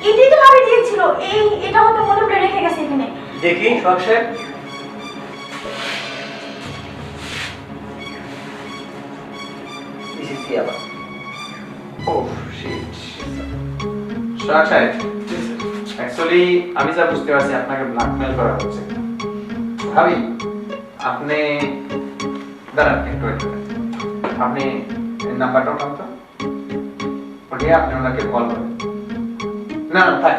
এটাই তো ভাবি দিয়েছিল, এটা হয়তো মনে করে রেখে গেছে এখানে। দেখি সোহাগ সাহেব। আবার ও শিট। সোহাগ সাহেব, অ্যাকচুয়ালি আমি যা বুঝতে পারছি আপনাকে ব্ল্যাকমেল করা হচ্ছে। ভাবি আপনি দাঁড়ান একটু একটু, আপনি নাম্বারটা পান তো, ওকে আপনি ওনাকে কল করেন। না থাক,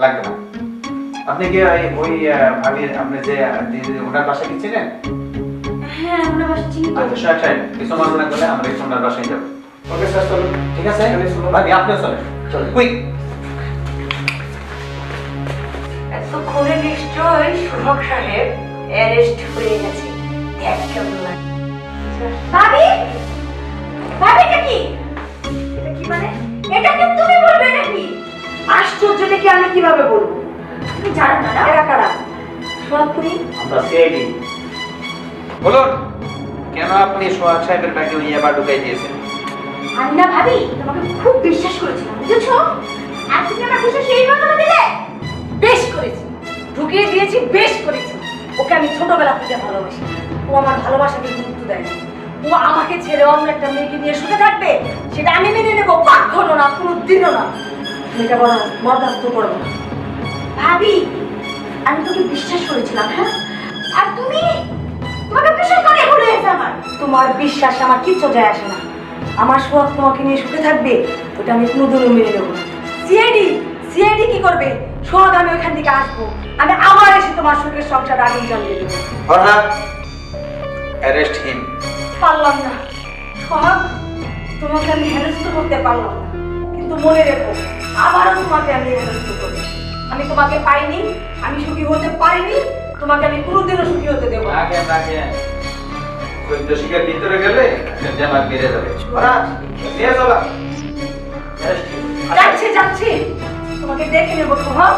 লাগবে না। আপনি কি ওই ভাবির আপনি যে ওনার বাসা কি চিনেন? হ্যাঁ আমরা বাসা চিনি তো। আচ্ছা সোহাগ সাহেব, কিছু মনে না করলে আমরা একটু ওনার বাসায় যাবো। ওকে স্যার চলুন। ঠিক আছে ভাবি, আপনিও চলেন, চলুন কুইক। এতক্ষণে নিশ্চয়ই সোহাগ সাহেব অ্যারেস্ট হয়ে গেছে। দেখ কেমন লাগে। ভাবি, ভাবি এটা কি? এটা কি মানে? এটা কি তুমি বলবে নাকি? আশ্চর্য দেখে আমি কিভাবে বলবো? তুমি জানো না না? এরা কারা? সোহাগ তুমি? আমরা সিআইডি। বলুন কেন আপনি সোহাগ সাহেবের ব্যাগে ওই এবার ঢুকাই দিয়েছেন? আমি না ভাবি তোমাকে খুব বিশ্বাস করেছিলাম, বুঝেছো? আর তুমি আমার বিশ্বাস এই কথা দিলে। বেশ করেছি, ঢুকিয়ে দিয়েছি, বেশ করেছি। ওকে আমি ছোটবেলা থেকে ভালোবাসি, ও আমার ভালোবাসাকে গুরুত্ব দেয় না। ও আমাকে ছেড়ে অন্য একটা মেয়েকে নিয়ে শুতে থাকবে, সেটা আমি মেনে নেবো, কখনো না, কোনোদিনও না। মেয়েটা বরদাস্ত করবো না। ভাবি আমি তোকে বিশ্বাস করেছিলাম, হ্যাঁ? আর তুমি তোমাকে বিশ্বাস করে ভুলে গেছে আমার। তোমার বিশ্বাস আমার কিচ্ছু যায় আসে না। আমার সোহাগ তোমাকে নিয়ে সুখে থাকবে, ওটা আমি কোনোদিনও মেনে নেবো না। সিআইডি সিআইডি কি করবে? সোহাগ আমি ওইখান থেকে আসবো, আমি আবার এসে তোমার সুখের সংসার আগুন জ্বালিয়ে দেবো। Farhad, arrest him. পারলাম না সোহাগ, তোমাকে আমি হেনস্থ করতে পারলাম না, কিন্তু মনে রেখো আবারও তোমাকে আমি হেনস্থ করবো। আমি তোমাকে পাইনি, আমি সুখী হতে পারিনি, তোমাকে আমি কোনোদিনও সুখী হতে দেবো না। আগে আগে চৈদ্দ শিকার ভিতরে গেলে জামাত বেড়ে যাবে। ফরহাদ নিয়ে চলা। যাচ্ছি যাচ্ছি, তোমাকে দেখে নেবো সোহাগ।